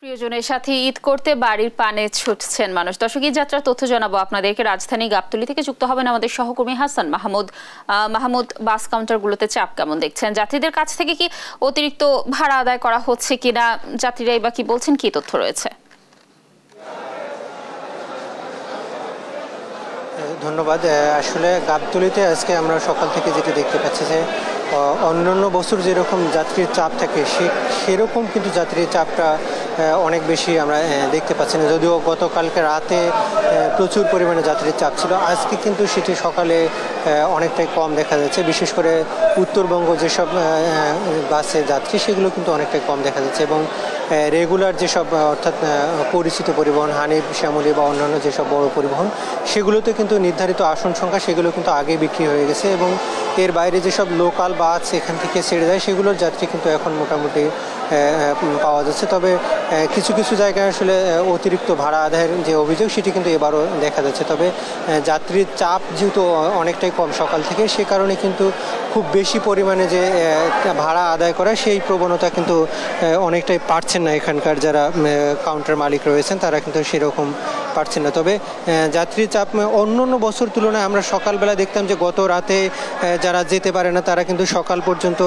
প্রিয়জনের সাথে ঈদ করতে বাড়ির পানে ছুটছেন মানুষ। দর্শক, ঈদ যাত্রার তথ্য জানাবো আপনাদেরকে। রাজধানী গাবতলী থেকে যুক্ত হবেন আমাদের সহকর্মী হাসান মাহমুদ। বাস কাউন্টারগুলোতে চাপ কেমন দেখছেন? যাত্রীদের কাছ থেকে কি অতিরিক্ত ভাড়া আদায় করা হচ্ছে কিনা, যাত্রীরাই বা কি বলছেন, কি তথ্য রয়েছে? ধন্যবাদ। আসলে গাবতলীতে আজকে আমরা সকাল থেকে যেটা দেখতে পাচ্ছি যে অন্যান্য বছর যেরকম যাত্রীর চাপ থাকে সেরকম কিন্তু যাত্রীর চাপটা অনেক বেশি আমরা দেখতে পাচ্ছি না। যদিও গতকালকে রাতে প্রচুর পরিমাণে যাত্রীর চাপ ছিল, আজকে কিন্তু সেটি সকালে অনেকটাই কম দেখা যাচ্ছে। বিশেষ করে উত্তরবঙ্গ যেসব বাসে যাত্রী সেগুলো কিন্তু অনেকটাই কম দেখা যাচ্ছে, এবং রেগুলার যেসব অর্থাৎ পরিচিত পরিবহন হানিফ, শ্যামলী বা অন্যান্য যেসব বড় পরিবহন সেগুলোতে কিন্তু নির্ধারিত আসন সংখ্যা সেগুলো কিন্তু আগে বিক্রি হয়ে গেছে, এবং এর বাইরে যেসব লোকাল বাস এখান থেকে ছেড়ে যায় সেগুলোর যাত্রী কিন্তু এখন মোটামুটি পাওয়া যাচ্ছে। তবে কিছু কিছু জায়গায় আসলে অতিরিক্ত ভাড়া আদায়ের যে অভিযোগ সেটি কিন্তু এবারও দেখা যাচ্ছে। তবে যাত্রীর চাপ যেহেতু অনেকটাই কম সকাল থেকে, সে কারণে কিন্তু খুব বেশি পরিমাণে যে ভাড়া আদায় করা সেই প্রবণতা কিন্তু অনেকটাই পারছেন না এখানকার যারা কাউন্টার মালিক রয়েছেন, তারা কিন্তু সেরকম পারছেন না। তবে যাত্রীর চাপ অন্য বছর তুলনায় আমরা সকালবেলা দেখতাম যে গত রাতে যারা যেতে পারে না তারা কিন্তু সকাল পর্যন্ত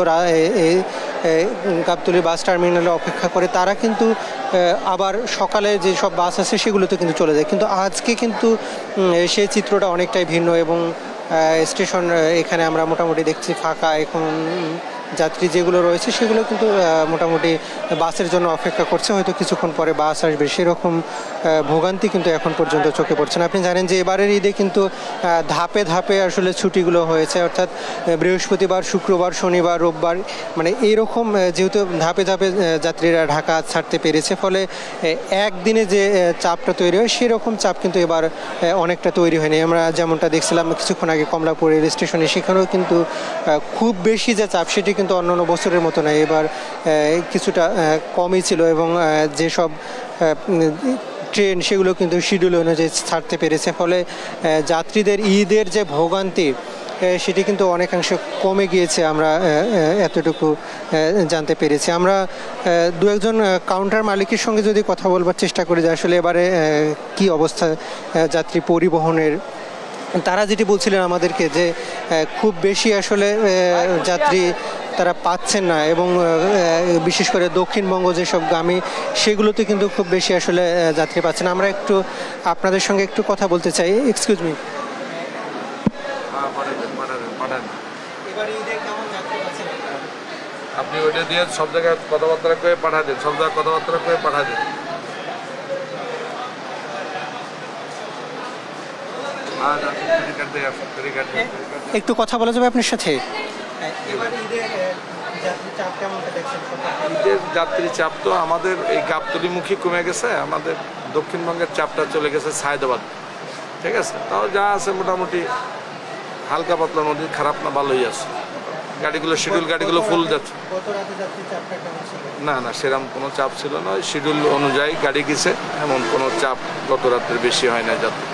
গাবতলী বাস টার্মিনালে অপেক্ষা করে, তারা কিন্তু আবার সকালে যেসব বাস আছে সেগুলোতে কিন্তু চলে যায়। কিন্তু আজকে কিন্তু সেই চিত্রটা অনেকটাই ভিন্ন, এবং স্টেশন এখানে আমরা মোটামুটি দেখছি ফাঁকা। এখন যাত্রী যেগুলো রয়েছে সেগুলো কিন্তু মোটামুটি বাসের জন্য অপেক্ষা করছে, হয়তো কিছুক্ষণ পরে বাস আসবে, সেরকম ভোগান্তি কিন্তু এখন পর্যন্ত চোখে পড়ছে না। আপনি জানেন যে এবারের ঈদে কিন্তু ধাপে ধাপে আসলে ছুটিগুলো হয়েছে, অর্থাৎ বৃহস্পতিবার, শুক্রবার, শনিবার, রোববার, মানে এইরকম যেহেতু ধাপে ধাপে যাত্রীরা ঢাকা ছাড়তে পেরেছে, ফলে একদিনে যে চাপটা তৈরি হয় সেরকম চাপ কিন্তু এবার অনেকটা তৈরি হয়নি। আমরা যেমনটা দেখছিলাম কিছুক্ষণ আগে কমলাপুর রেল স্টেশনে, সেখানেও কিন্তু খুব বেশি যে চাপ সেটি কিন্তু অন্যান্য বছরের মতো নয়, এবার কিছুটা কমই ছিল, এবং যেসব ট্রেন সেগুলো কিন্তু শিডিউল অনুযায়ী ছাড়তে পেরেছে, ফলে যাত্রীদের ঈদের যে ভোগান্তি সেটি কিন্তু অনেকাংশে কমে গিয়েছে, আমরা এতটুকু জানতে পেরেছি। আমরা দু একজন কাউন্টার মালিকের সঙ্গে যদি কথা বলবার চেষ্টা করি যে আসলে এবারে কি অবস্থা যাত্রী পরিবহনের, তারা যেটি বলছিলেন আমাদেরকে যে খুব বেশি আসলে যাত্রী তারা পাচ্ছেন না, এবং বিশেষ করে দক্ষিণবঙ্গ যেসব গামী সেগুলোতে কিন্তু খুব বেশি আসলে যাত্রী পাচ্ছেন। আমরা একটু আপনাদের সঙ্গে একটু কথা বলতে চাই। এক্সকিউজ মি, আপনি ওইটা দিয়ে সব জায়গায় কথাবার্তা করে পাঠা দেন, সব জায়গায় কথাবার্তা করে পাঠা দেন। একটু কথা বলা যাবে আপনার সাথে? ঈদের যাত্রী চাপ তো আমাদের এই গাবতলীমুখী কমে গেছে, আমাদের দক্ষিণবঙ্গের চাপটা চলে গেছে সায়দাবাদ, ঠিক আছে। তাও যা আছে মোটামুটি হালকা পাতলার মধ্যে, খারাপ না, ভালোই আছে। গাড়িগুলো শিডিউল গাড়িগুলো ফুল যাচ্ছে। না না, সেরকম কোনো চাপ ছিল না, শিডিউল অনুযায়ী গাড়ি গেছে, এমন কোনো চাপ গত রাতের বেশি হয় না যাত্রী।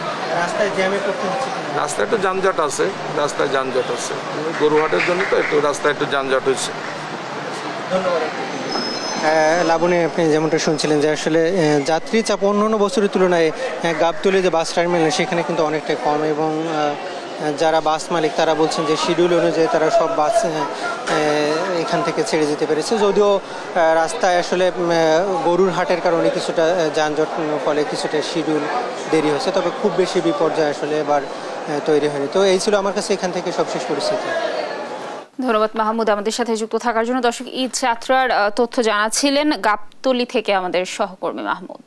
রাস্তায় একটু যানজট আছে, রাস্তায় যানজট আছে, গরুহাটের জন্য তো একটু রাস্তায় একটু যানজট হয়েছে। লাবণী, আপনি যেমনটা শুনছিলেন যে আসলে যাত্রী চাপ অন্যান্য বছরের তুলনায় গাবতলী যে বাস টার্মিনাল সেখানে কিন্তু অনেকটাই কম, এবং যারা বাস মালিক তারা বলছেন যে শিডিউল অনুযায়ী তারা সব বাস এখান থেকে ছেড়ে যেতে পেরেছে। যদিও রাস্তায় আসলে গরুর হাটের কারণে কিছুটা যানজট ফলে কিছুটা শিডিউল দেরি হয়েছে, তবে খুব বেশি বিপর্যয় আসলে এবার তৈরি হয়নি। তো এই ছিল আমার কাছে এখান থেকে সবশেষ পরিস্থিতি। ধন্যবাদ মাহমুদ আমাদের সাথে যুক্ত থাকার জন্য। দর্শক, ঈদ যাত্রার তথ্য জানাচ্ছিলেন গাবতলী থেকে আমাদের সহকর্মী মাহমুদ।